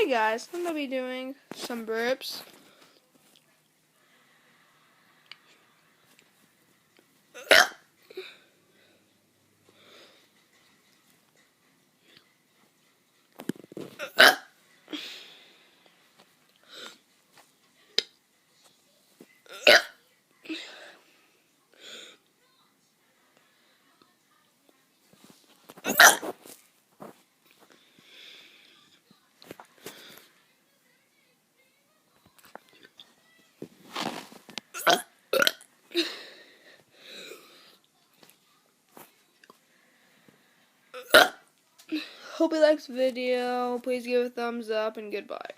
Hey guys, I'm gonna be doing some burps. Hope you liked the video. Please give a thumbs up and goodbye.